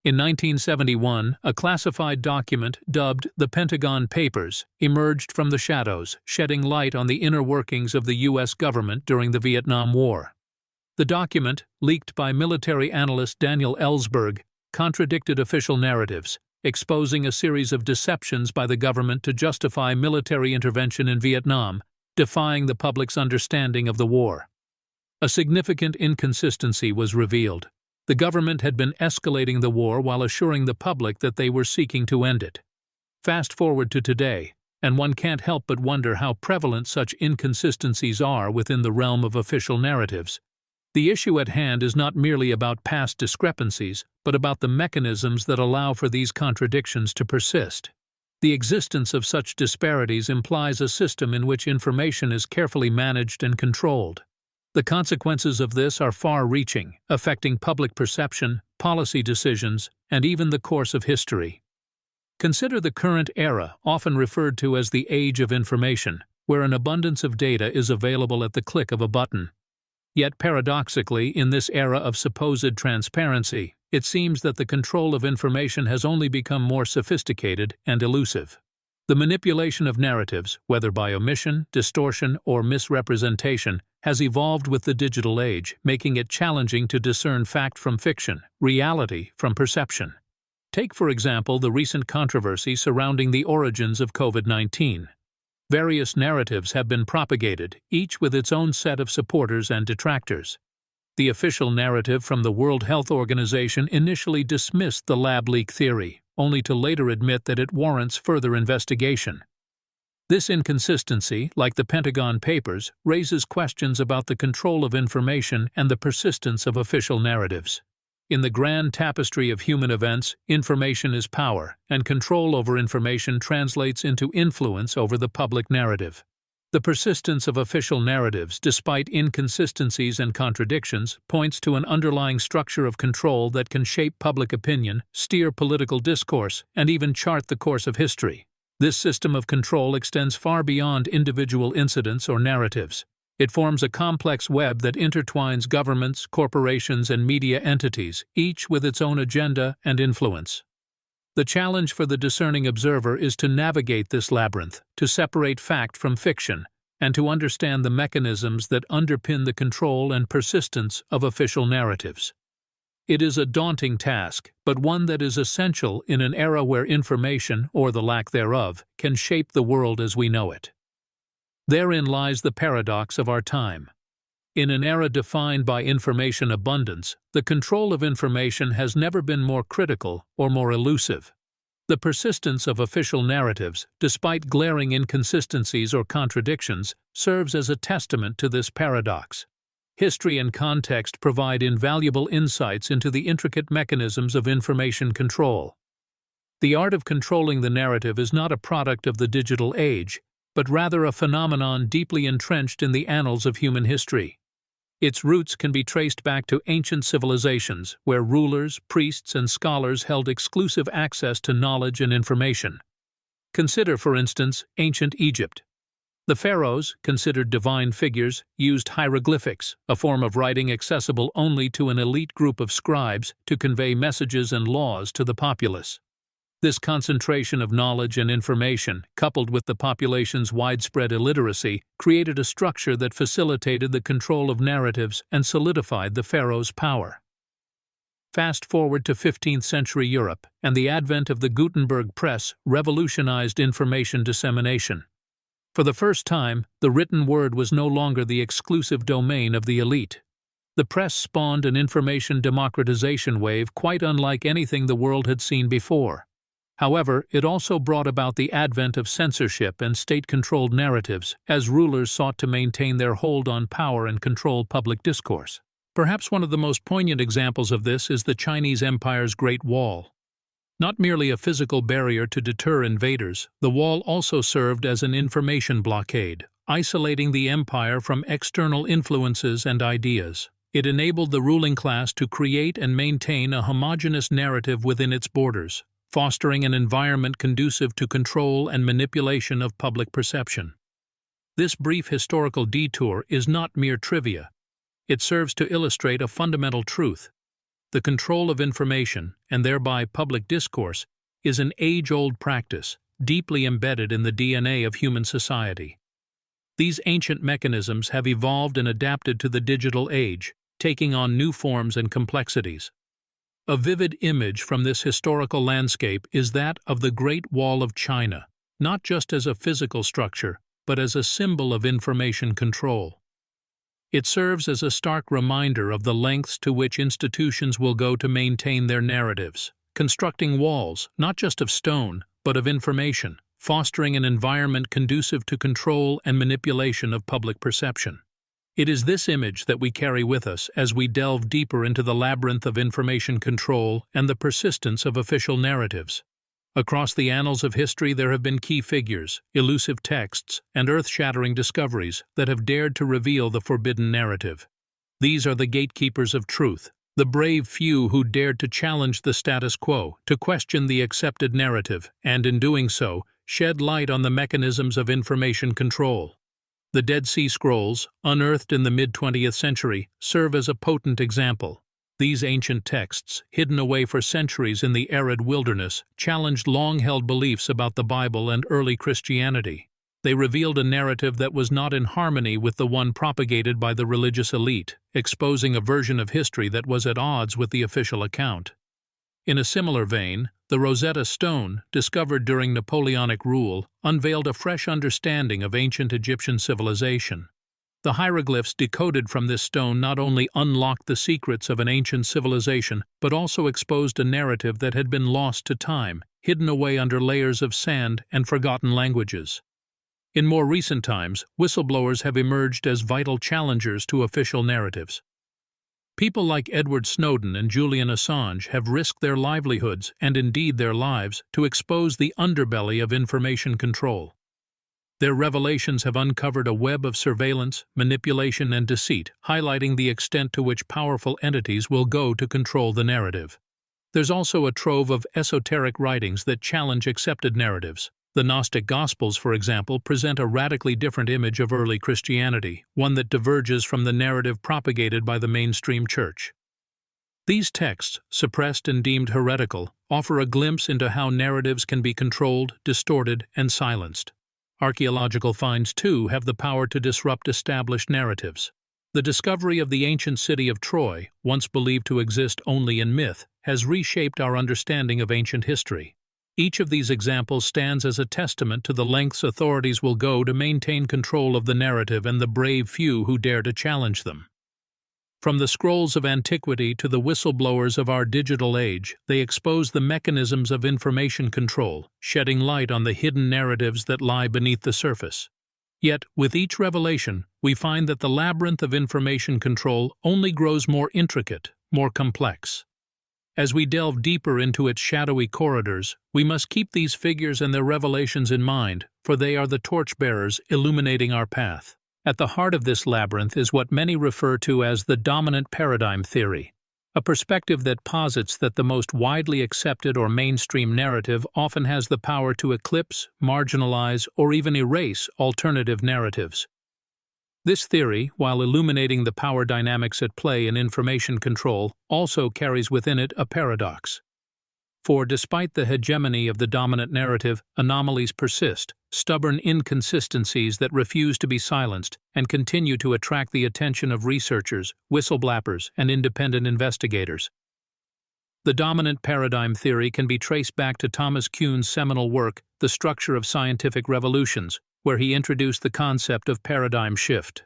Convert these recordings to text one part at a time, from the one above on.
In 1971, a classified document dubbed the Pentagon Papers emerged from the shadows, shedding light on the inner workings of the U.S. government during the Vietnam War. The document, leaked by military analyst Daniel Ellsberg, contradicted official narratives, exposing a series of deceptions by the government to justify military intervention in Vietnam, defying the public's understanding of the war. A significant inconsistency was revealed. The government had been escalating the war while assuring the public that they were seeking to end it. Fast forward to today, and one can't help but wonder how prevalent such inconsistencies are within the realm of official narratives. The issue at hand is not merely about past discrepancies, but about the mechanisms that allow for these contradictions to persist. The existence of such disparities implies a system in which information is carefully managed and controlled. The consequences of this are far-reaching, affecting public perception, policy decisions, and even the course of history. Consider the current era, often referred to as the age of information, where an abundance of data is available at the click of a button. Yet paradoxically, in this era of supposed transparency, it seems that the control of information has only become more sophisticated and elusive. The manipulation of narratives, whether by omission, distortion, or misrepresentation, has evolved with the digital age, making it challenging to discern fact from fiction, reality from perception. Take, for example, the recent controversy surrounding the origins of COVID-19. Various narratives have been propagated, each with its own set of supporters and detractors. The official narrative from the World Health Organization initially dismissed the lab leak theory, only to later admit that it warrants further investigation. This inconsistency, like the Pentagon Papers, raises questions about the control of information and the persistence of official narratives. In the grand tapestry of human events, information is power, and control over information translates into influence over the public narrative. The persistence of official narratives, despite inconsistencies and contradictions, points to an underlying structure of control that can shape public opinion, steer political discourse, and even chart the course of history. This system of control extends far beyond individual incidents or narratives. It forms a complex web that intertwines governments, corporations, and media entities, each with its own agenda and influence. The challenge for the discerning observer is to navigate this labyrinth, to separate fact from fiction, and to understand the mechanisms that underpin the control and persistence of official narratives. It is a daunting task, but one that is essential in an era where information, or the lack thereof, can shape the world as we know it. Therein lies the paradox of our time. In an era defined by information abundance, the control of information has never been more critical or more elusive. The persistence of official narratives, despite glaring inconsistencies or contradictions, serves as a testament to this paradox. History and context provide invaluable insights into the intricate mechanisms of information control. The art of controlling the narrative is not a product of the digital age, but rather a phenomenon deeply entrenched in the annals of human history. Its roots can be traced back to ancient civilizations, where rulers, priests, and scholars held exclusive access to knowledge and information. Consider, for instance, ancient Egypt. The pharaohs, considered divine figures, used hieroglyphics, a form of writing accessible only to an elite group of scribes, to convey messages and laws to the populace. This concentration of knowledge and information, coupled with the population's widespread illiteracy, created a structure that facilitated the control of narratives and solidified the pharaoh's power. Fast forward to 15th century Europe, and the advent of the Gutenberg press revolutionized information dissemination. For the first time, the written word was no longer the exclusive domain of the elite. The press spawned an information democratization wave quite unlike anything the world had seen before. However, it also brought about the advent of censorship and state-controlled narratives, as rulers sought to maintain their hold on power and control public discourse. Perhaps one of the most poignant examples of this is the Chinese Empire's Great Wall. Not merely a physical barrier to deter invaders, the wall also served as an information blockade, isolating the empire from external influences and ideas. It enabled the ruling class to create and maintain a homogeneous narrative within its borders, fostering an environment conducive to control and manipulation of public perception. This brief historical detour is not mere trivia. It serves to illustrate a fundamental truth. The control of information, and thereby public discourse, is an age-old practice, deeply embedded in the DNA of human society. These ancient mechanisms have evolved and adapted to the digital age, taking on new forms and complexities. A vivid image from this historical landscape is that of the Great Wall of China, not just as a physical structure, but as a symbol of information control. It serves as a stark reminder of the lengths to which institutions will go to maintain their narratives, constructing walls, not just of stone, but of information, fostering an environment conducive to control and manipulation of public perception. It is this image that we carry with us as we delve deeper into the labyrinth of information control and the persistence of official narratives. Across the annals of history there have been key figures, elusive texts, and earth-shattering discoveries that have dared to reveal the forbidden narrative. These are the gatekeepers of truth, the brave few who dared to challenge the status quo, to question the accepted narrative, and in doing so, shed light on the mechanisms of information control. The Dead Sea Scrolls, unearthed in the mid-20th century, serve as a potent example. These ancient texts, hidden away for centuries in the arid wilderness, challenged long-held beliefs about the Bible and early Christianity. They revealed a narrative that was not in harmony with the one propagated by the religious elite, exposing a version of history that was at odds with the official account. In a similar vein, the Rosetta Stone, discovered during Napoleonic rule, unveiled a fresh understanding of ancient Egyptian civilization. The hieroglyphs decoded from this stone not only unlocked the secrets of an ancient civilization, but also exposed a narrative that had been lost to time, hidden away under layers of sand and forgotten languages. In more recent times, whistleblowers have emerged as vital challengers to official narratives. People like Edward Snowden and Julian Assange have risked their livelihoods, and indeed their lives, to expose the underbelly of information control. Their revelations have uncovered a web of surveillance, manipulation, and deceit, highlighting the extent to which powerful entities will go to control the narrative. There's also a trove of esoteric writings that challenge accepted narratives. The Gnostic Gospels, for example, present a radically different image of early Christianity, one that diverges from the narrative propagated by the mainstream church. These texts, suppressed and deemed heretical, offer a glimpse into how narratives can be controlled, distorted, and silenced. Archaeological finds, too, have the power to disrupt established narratives. The discovery of the ancient city of Troy, once believed to exist only in myth, has reshaped our understanding of ancient history. Each of these examples stands as a testament to the lengths authorities will go to maintain control of the narrative and the brave few who dare to challenge them. From the scrolls of antiquity to the whistleblowers of our digital age, they expose the mechanisms of information control, shedding light on the hidden narratives that lie beneath the surface. Yet, with each revelation, we find that the labyrinth of information control only grows more intricate, more complex. As we delve deeper into its shadowy corridors, we must keep these figures and their revelations in mind, for they are the torchbearers illuminating our path. At the heart of this labyrinth is what many refer to as the dominant paradigm theory, a perspective that posits that the most widely accepted or mainstream narrative often has the power to eclipse, marginalize, or even erase alternative narratives. This theory, while illuminating the power dynamics at play in information control, also carries within it a paradox. For despite the hegemony of the dominant narrative, anomalies persist, stubborn inconsistencies that refuse to be silenced and continue to attract the attention of researchers, whistleblower's, and independent investigators. The dominant paradigm theory can be traced back to Thomas Kuhn's seminal work, The Structure of Scientific Revolutions, where he introduced the concept of paradigm shift.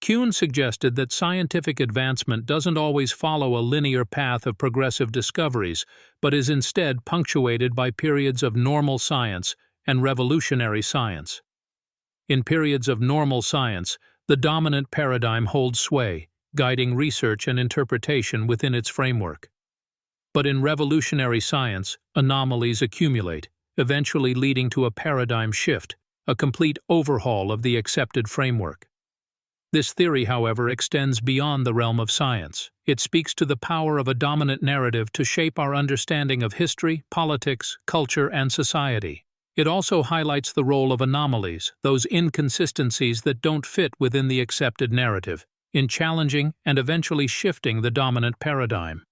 Kuhn suggested that scientific advancement doesn't always follow a linear path of progressive discoveries, but is instead punctuated by periods of normal science and revolutionary science. In periods of normal science, the dominant paradigm holds sway, guiding research and interpretation within its framework. But in revolutionary science, anomalies accumulate, eventually leading to a paradigm shift, a complete overhaul of the accepted framework. This theory, however, extends beyond the realm of science. It speaks to the power of a dominant narrative to shape our understanding of history, politics, culture, and society. It also highlights the role of anomalies, those inconsistencies that don't fit within the accepted narrative, in challenging and eventually shifting the dominant paradigm.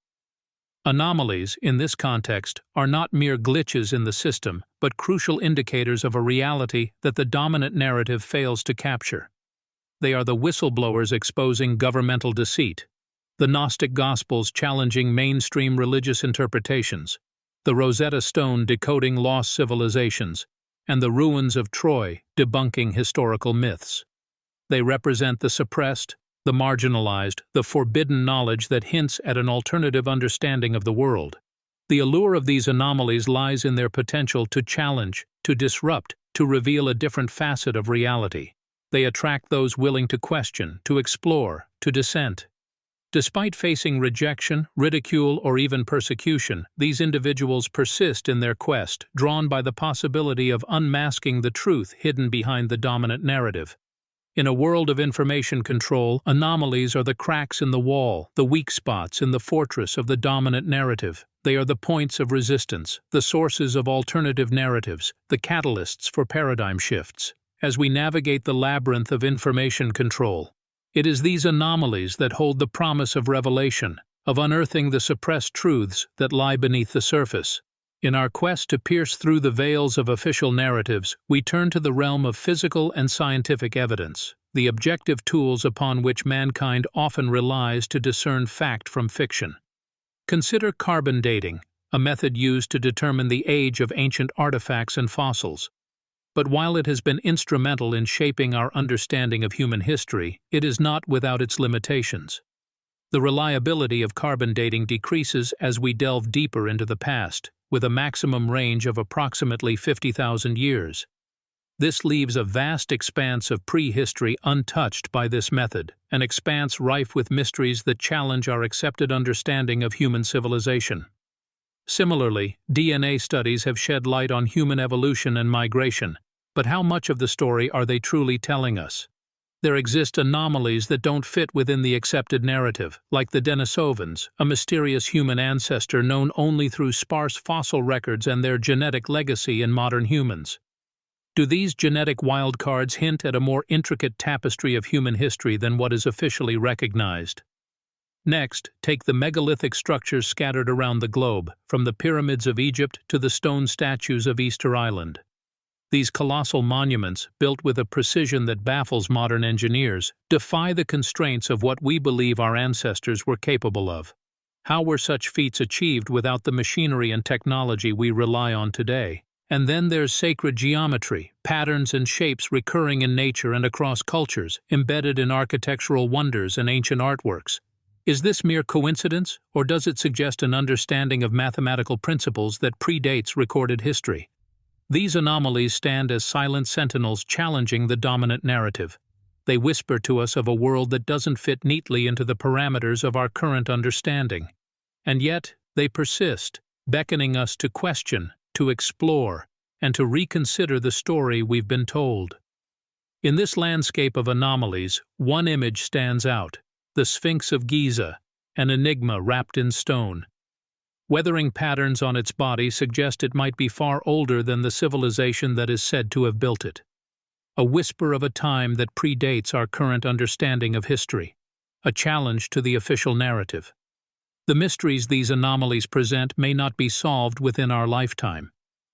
Anomalies, in this context, are not mere glitches in the system, but crucial indicators of a reality that the dominant narrative fails to capture. They are the whistleblowers exposing governmental deceit, the Gnostic Gospels challenging mainstream religious interpretations, the Rosetta Stone decoding lost civilizations, and the ruins of Troy debunking historical myths. They represent the suppressed, the marginalized, the forbidden knowledge that hints at an alternative understanding of the world. The allure of these anomalies lies in their potential to challenge, to disrupt, to reveal a different facet of reality. They attract those willing to question, to explore, to dissent. Despite facing rejection, ridicule, or even persecution, these individuals persist in their quest, drawn by the possibility of unmasking the truth hidden behind the dominant narrative. In a world of information control, anomalies are the cracks in the wall, the weak spots in the fortress of the dominant narrative. They are the points of resistance, the sources of alternative narratives, the catalysts for paradigm shifts. As we navigate the labyrinth of information control, it is these anomalies that hold the promise of revelation, of unearthing the suppressed truths that lie beneath the surface. In our quest to pierce through the veils of official narratives, we turn to the realm of physical and scientific evidence, the objective tools upon which mankind often relies to discern fact from fiction. Consider carbon dating, a method used to determine the age of ancient artifacts and fossils. But while it has been instrumental in shaping our understanding of human history, it is not without its limitations. The reliability of carbon dating decreases as we delve deeper into the past, with a maximum range of approximately 50,000 years. This leaves a vast expanse of prehistory untouched by this method, an expanse rife with mysteries that challenge our accepted understanding of human civilization. Similarly, DNA studies have shed light on human evolution and migration, but how much of the story are they truly telling us? There exist anomalies that don't fit within the accepted narrative, like the Denisovans, a mysterious human ancestor known only through sparse fossil records and their genetic legacy in modern humans. Do these genetic wildcards hint at a more intricate tapestry of human history than what is officially recognized? Next, take the megalithic structures scattered around the globe, from the pyramids of Egypt to the stone statues of Easter Island. These colossal monuments, built with a precision that baffles modern engineers, defy the constraints of what we believe our ancestors were capable of. How were such feats achieved without the machinery and technology we rely on today? And then there's sacred geometry, patterns and shapes recurring in nature and across cultures, embedded in architectural wonders and ancient artworks. Is this mere coincidence, or does it suggest an understanding of mathematical principles that predates recorded history? These anomalies stand as silent sentinels challenging the dominant narrative. They whisper to us of a world that doesn't fit neatly into the parameters of our current understanding. And yet, they persist, beckoning us to question, to explore, and to reconsider the story we've been told. In this landscape of anomalies, one image stands out: the Sphinx of Giza, an enigma wrapped in stone. Weathering patterns on its body suggest it might be far older than the civilization that is said to have built it. A whisper of a time that predates our current understanding of history, a challenge to the official narrative. The mysteries these anomalies present may not be solved within our lifetime,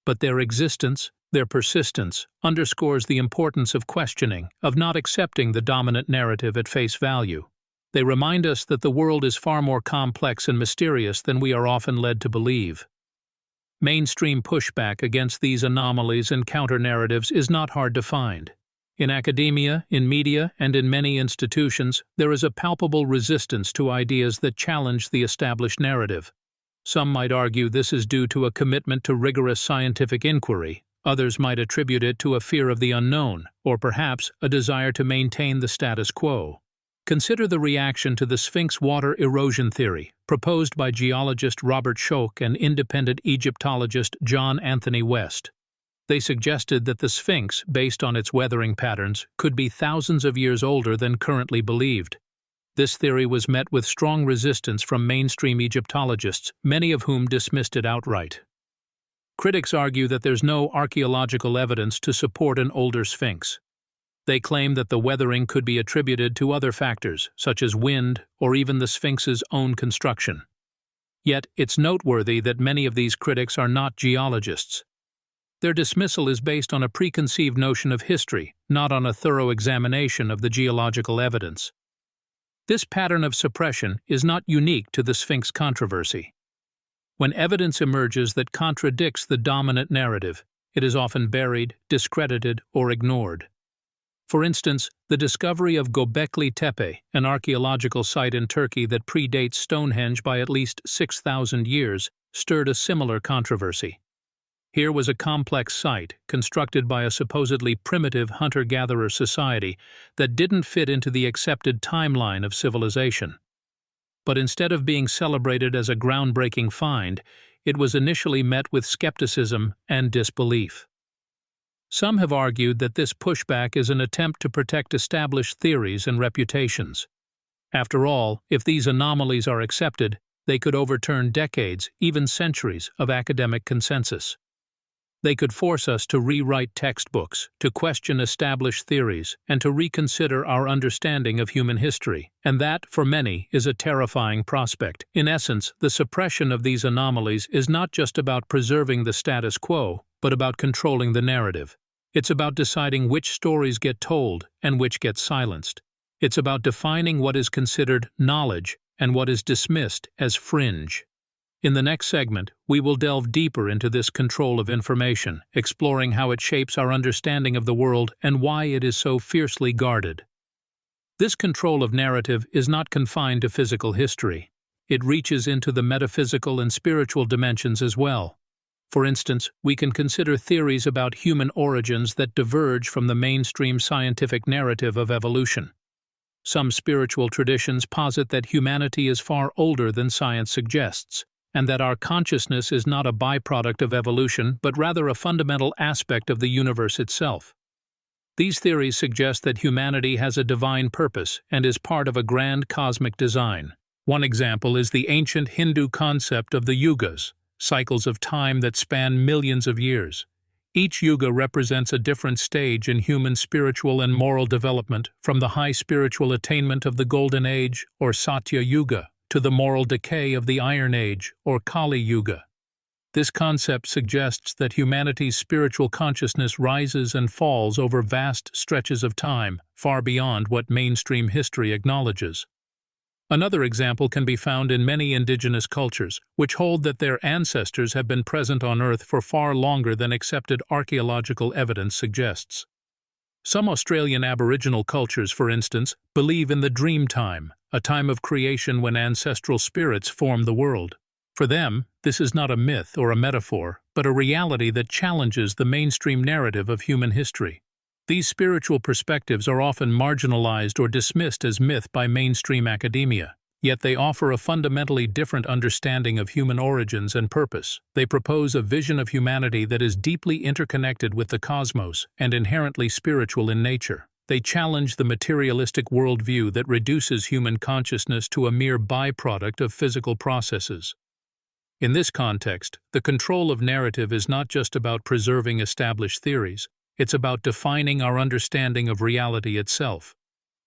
but their existence, their persistence, underscores the importance of questioning, of not accepting the dominant narrative at face value. They remind us that the world is far more complex and mysterious than we are often led to believe. Mainstream pushback against these anomalies and counter-narratives is not hard to find. In academia, in media, and in many institutions, there is a palpable resistance to ideas that challenge the established narrative. Some might argue this is due to a commitment to rigorous scientific inquiry. Others might attribute it to a fear of the unknown, or perhaps a desire to maintain the status quo. Consider the reaction to the Sphinx water erosion theory, proposed by geologist Robert Schoch and independent Egyptologist John Anthony West. They suggested that the Sphinx, based on its weathering patterns, could be thousands of years older than currently believed. This theory was met with strong resistance from mainstream Egyptologists, many of whom dismissed it outright. Critics argue that there's no archaeological evidence to support an older Sphinx. They claim that the weathering could be attributed to other factors, such as wind or even the Sphinx's own construction. Yet, it's noteworthy that many of these critics are not geologists. Their dismissal is based on a preconceived notion of history, not on a thorough examination of the geological evidence. This pattern of suppression is not unique to the Sphinx controversy. When evidence emerges that contradicts the dominant narrative, it is often buried, discredited, or ignored. For instance, the discovery of Göbekli Tepe, an archaeological site in Turkey that predates Stonehenge by at least 6,000 years, stirred a similar controversy. Here was a complex site, constructed by a supposedly primitive hunter-gatherer society that didn't fit into the accepted timeline of civilization. But instead of being celebrated as a groundbreaking find, it was initially met with skepticism and disbelief. Some have argued that this pushback is an attempt to protect established theories and reputations. After all, if these anomalies are accepted, they could overturn decades, even centuries, of academic consensus. They could force us to rewrite textbooks, to question established theories, and to reconsider our understanding of human history. And that, for many, is a terrifying prospect. In essence, the suppression of these anomalies is not just about preserving the status quo, but about controlling the narrative. It's about deciding which stories get told and which get silenced. It's about defining what is considered knowledge and what is dismissed as fringe. In the next segment, we will delve deeper into this control of information, exploring how it shapes our understanding of the world and why it is so fiercely guarded. This control of narrative is not confined to physical history. It reaches into the metaphysical and spiritual dimensions as well. For instance, we can consider theories about human origins that diverge from the mainstream scientific narrative of evolution. Some spiritual traditions posit that humanity is far older than science suggests, and that our consciousness is not a byproduct of evolution but rather a fundamental aspect of the universe itself. These theories suggest that humanity has a divine purpose and is part of a grand cosmic design. One example is the ancient Hindu concept of the yugas, cycles of time that span millions of years. Each yuga represents a different stage in human spiritual and moral development, from the high spiritual attainment of the Golden Age, or Satya Yuga, to the moral decay of the Iron Age, or Kali Yuga. This concept suggests that humanity's spiritual consciousness rises and falls over vast stretches of time, far beyond what mainstream history acknowledges. Another example can be found in many indigenous cultures, which hold that their ancestors have been present on Earth for far longer than accepted archaeological evidence suggests. Some Australian Aboriginal cultures, for instance, believe in the dream time, a time of creation when ancestral spirits form the world. For them, this is not a myth or a metaphor, but a reality that challenges the mainstream narrative of human history. These spiritual perspectives are often marginalized or dismissed as myth by mainstream academia, yet they offer a fundamentally different understanding of human origins and purpose. They propose a vision of humanity that is deeply interconnected with the cosmos and inherently spiritual in nature. They challenge the materialistic worldview that reduces human consciousness to a mere byproduct of physical processes. In this context, the control of narrative is not just about preserving established theories. It's about defining our understanding of reality itself.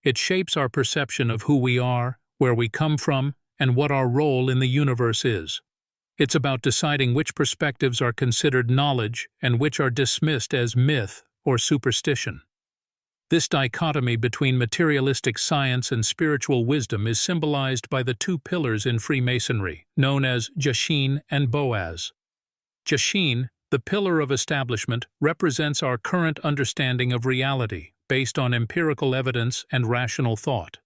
It shapes our perception of who we are, where we come from, and what our role in the universe is. It's about deciding which perspectives are considered knowledge and which are dismissed as myth or superstition. This dichotomy between materialistic science and spiritual wisdom is symbolized by the two pillars in Freemasonry, known as Jashin and Boaz. Jashin, the pillar of establishment, represents our current understanding of reality, based on empirical evidence and rational thought.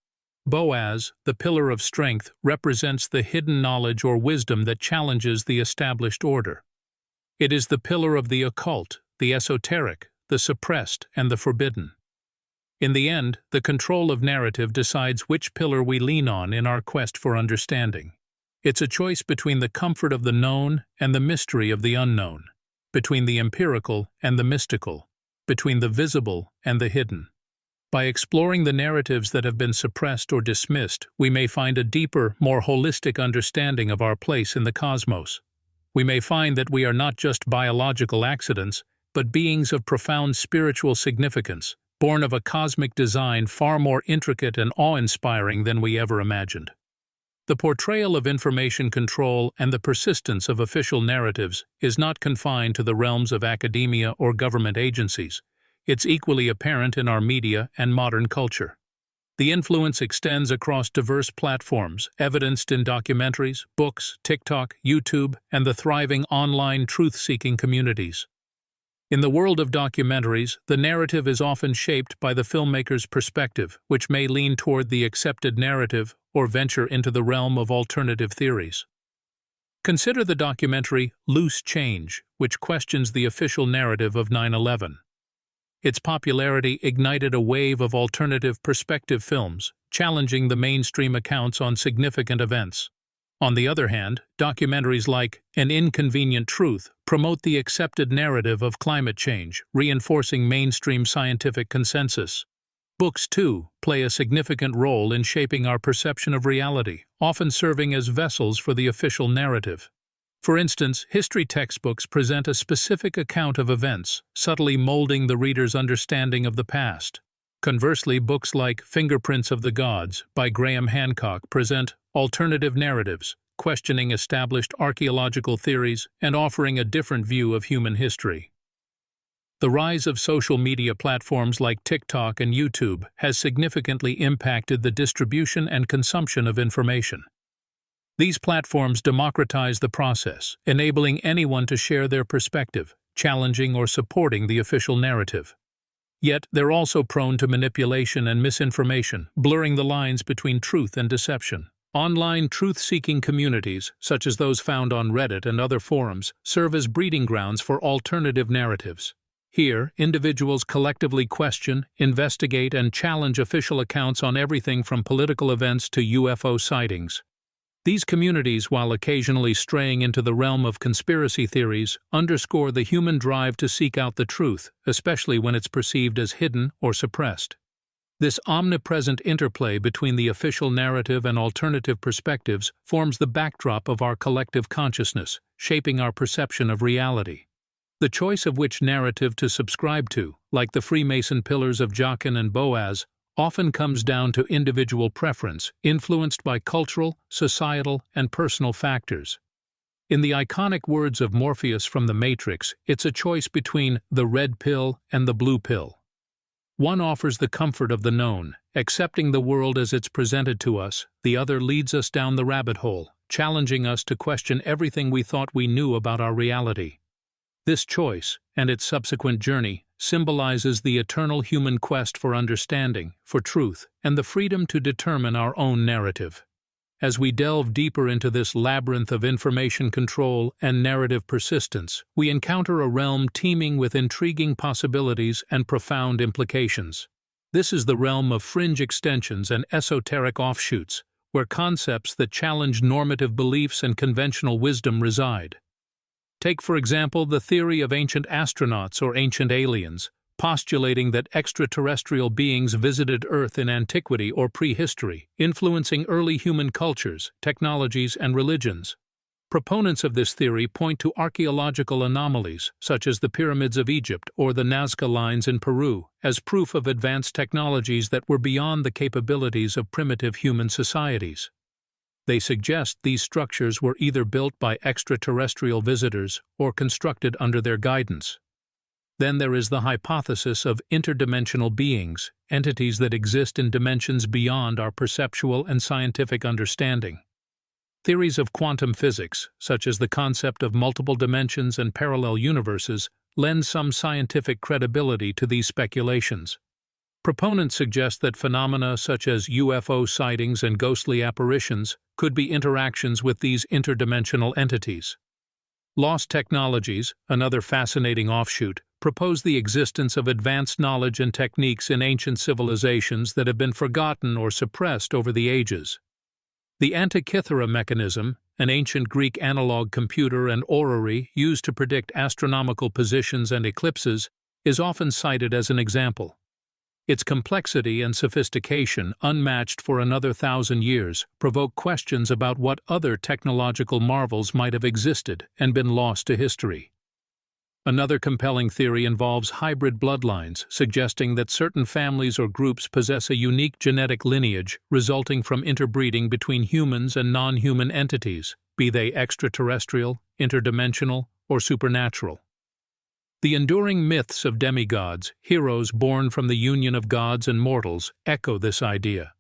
Boaz, the pillar of strength, represents the hidden knowledge or wisdom that challenges the established order. It is the pillar of the occult, the esoteric, the suppressed, and the forbidden. In the end, the control of narrative decides which pillar we lean on in our quest for understanding. It's a choice between the comfort of the known and the mystery of the unknown, between the empirical and the mystical, between the visible and the hidden. By exploring the narratives that have been suppressed or dismissed, we may find a deeper, more holistic understanding of our place in the cosmos. We may find that we are not just biological accidents, but beings of profound spiritual significance, born of a cosmic design far more intricate and awe-inspiring than we ever imagined. The portrayal of information control and the persistence of official narratives is not confined to the realms of academia or government agencies. It's equally apparent in our media and modern culture. The influence extends across diverse platforms, evidenced in documentaries, books, TikTok, YouTube, and the thriving online truth-seeking communities. In the world of documentaries, the narrative is often shaped by the filmmaker's perspective, which may lean toward the accepted narrative or venture into the realm of alternative theories. Consider the documentary Loose Change, which questions the official narrative of 9/11. Its popularity ignited a wave of alternative perspective films, challenging the mainstream accounts on significant events. On the other hand, documentaries like An Inconvenient Truth promote the accepted narrative of climate change, reinforcing mainstream scientific consensus. Books, too, play a significant role in shaping our perception of reality, often serving as vessels for the official narrative. For instance, history textbooks present a specific account of events, subtly molding the reader's understanding of the past. Conversely, books like Fingerprints of the Gods by Graham Hancock present alternative narratives, questioning established archaeological theories and offering a different view of human history. The rise of social media platforms like TikTok and YouTube has significantly impacted the distribution and consumption of information. These platforms democratize the process, enabling anyone to share their perspective, challenging or supporting the official narrative. Yet, they're also prone to manipulation and misinformation, blurring the lines between truth and deception. Online truth-seeking communities, such as those found on Reddit and other forums, serve as breeding grounds for alternative narratives. Here, individuals collectively question, investigate, and challenge official accounts on everything from political events to UFO sightings. These communities, while occasionally straying into the realm of conspiracy theories, underscore the human drive to seek out the truth, especially when it's perceived as hidden or suppressed. This omnipresent interplay between the official narrative and alternative perspectives forms the backdrop of our collective consciousness, shaping our perception of reality. The choice of which narrative to subscribe to, like the Freemason pillars of Jachin and Boaz, often comes down to individual preference, influenced by cultural, societal, and personal factors. In the iconic words of Morpheus from The Matrix, it's a choice between the red pill and the blue pill. One offers the comfort of the known, accepting the world as it's presented to us; the other leads us down the rabbit hole, challenging us to question everything we thought we knew about our reality. This choice, and its subsequent journey, symbolizes the eternal human quest for understanding, for truth, and the freedom to determine our own narrative. As we delve deeper into this labyrinth of information control and narrative persistence, we encounter a realm teeming with intriguing possibilities and profound implications. This is the realm of fringe extensions and esoteric offshoots, where concepts that challenge normative beliefs and conventional wisdom reside. Take, for example, the theory of ancient astronauts or ancient aliens, postulating that extraterrestrial beings visited Earth in antiquity or prehistory, influencing early human cultures, technologies, and religions. Proponents of this theory point to archaeological anomalies, such as the pyramids of Egypt or the Nazca lines in Peru, as proof of advanced technologies that were beyond the capabilities of primitive human societies. They suggest these structures were either built by extraterrestrial visitors or constructed under their guidance. Then there is the hypothesis of interdimensional beings, entities that exist in dimensions beyond our perceptual and scientific understanding. Theories of quantum physics, such as the concept of multiple dimensions and parallel universes, lend some scientific credibility to these speculations. Proponents suggest that phenomena such as UFO sightings and ghostly apparitions could be interactions with these interdimensional entities. Lost technologies, another fascinating offshoot, propose the existence of advanced knowledge and techniques in ancient civilizations that have been forgotten or suppressed over the ages. The Antikythera mechanism, an ancient Greek analog computer and orrery used to predict astronomical positions and eclipses, is often cited as an example. Its complexity and sophistication, unmatched for another 1,000 years, provoke questions about what other technological marvels might have existed and been lost to history. Another compelling theory involves hybrid bloodlines, suggesting that certain families or groups possess a unique genetic lineage resulting from interbreeding between humans and non-human entities, be they extraterrestrial, interdimensional, or supernatural. The enduring myths of demigods, heroes born from the union of gods and mortals, echo this idea.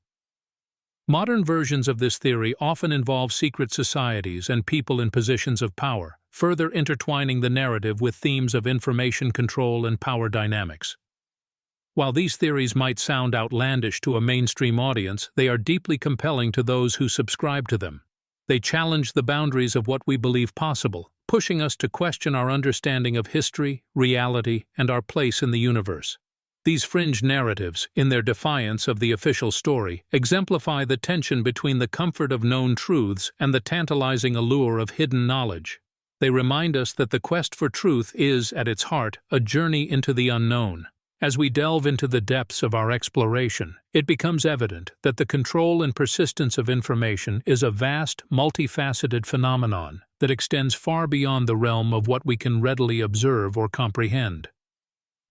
Modern versions of this theory often involve secret societies and people in positions of power, further intertwining the narrative with themes of information control and power dynamics. While these theories might sound outlandish to a mainstream audience, they are deeply compelling to those who subscribe to them. They challenge the boundaries of what we believe possible, pushing us to question our understanding of history, reality, and our place in the universe. These fringe narratives, in their defiance of the official story, exemplify the tension between the comfort of known truths and the tantalizing allure of hidden knowledge. They remind us that the quest for truth is, at its heart, a journey into the unknown. As we delve into the depths of our exploration, it becomes evident that the control and persistence of information is a vast, multifaceted phenomenon that extends far beyond the realm of what we can readily observe or comprehend.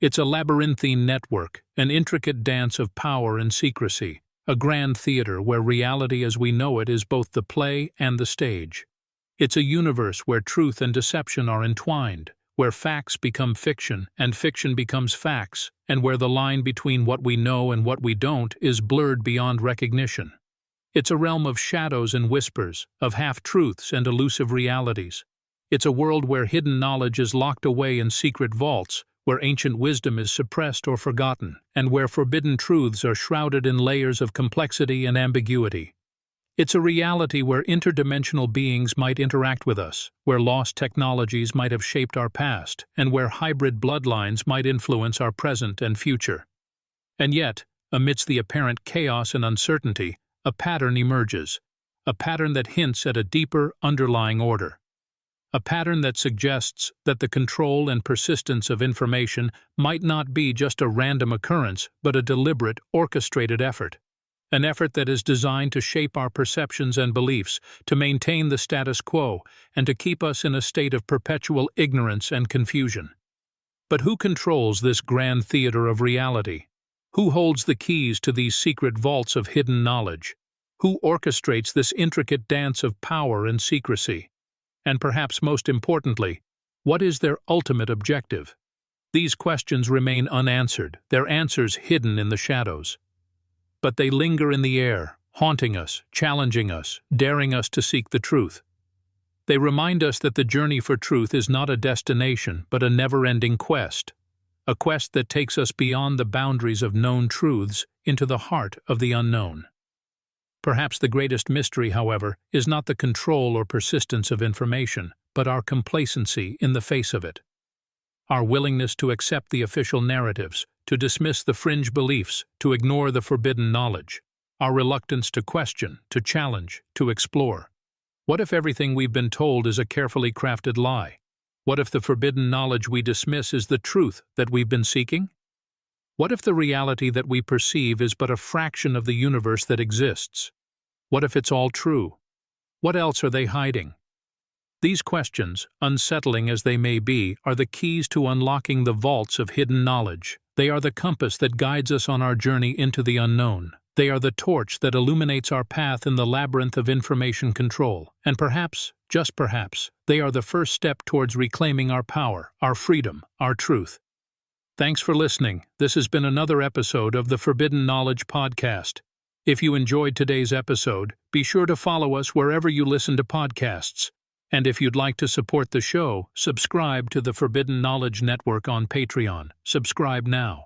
It's a labyrinthine network, an intricate dance of power and secrecy, a grand theater where reality as we know it is both the play and the stage. It's a universe where truth and deception are entwined, where facts become fiction and fiction becomes facts, and where the line between what we know and what we don't is blurred beyond recognition. It's a realm of shadows and whispers, of half-truths and elusive realities. It's a world where hidden knowledge is locked away in secret vaults, where ancient wisdom is suppressed or forgotten, and where forbidden truths are shrouded in layers of complexity and ambiguity. It's a reality where interdimensional beings might interact with us, where lost technologies might have shaped our past, and where hybrid bloodlines might influence our present and future. And yet, amidst the apparent chaos and uncertainty, a pattern emerges, a pattern that hints at a deeper, underlying order. A pattern that suggests that the control and persistence of information might not be just a random occurrence, but a deliberate, orchestrated effort. An effort that is designed to shape our perceptions and beliefs, to maintain the status quo, and to keep us in a state of perpetual ignorance and confusion. But who controls this grand theater of reality? Who holds the keys to these secret vaults of hidden knowledge? Who orchestrates this intricate dance of power and secrecy? And perhaps most importantly, what is their ultimate objective? These questions remain unanswered, their answers hidden in the shadows. But they linger in the air, haunting us, challenging us, daring us to seek the truth. They remind us that the journey for truth is not a destination, but a never-ending quest. A quest that takes us beyond the boundaries of known truths into the heart of the unknown. Perhaps the greatest mystery, however, is not the control or persistence of information, but our complacency in the face of it. Our willingness to accept the official narratives, to dismiss the fringe beliefs, to ignore the forbidden knowledge. Our reluctance to question, to challenge, to explore. What if everything we've been told is a carefully crafted lie? What if the forbidden knowledge we dismiss is the truth that we've been seeking? What if the reality that we perceive is but a fraction of the universe that exists? What if it's all true? What else are they hiding? These questions, unsettling as they may be, are the keys to unlocking the vaults of hidden knowledge. They are the compass that guides us on our journey into the unknown. They are the torch that illuminates our path in the labyrinth of information control. And perhaps, just perhaps, they are the first step towards reclaiming our power, our freedom, our truth. Thanks for listening. This has been another episode of the Forbidden Knowledge Podcast. If you enjoyed today's episode, be sure to follow us wherever you listen to podcasts. And if you'd like to support the show, subscribe to the Forbidden Knowledge Network on Patreon. Subscribe now.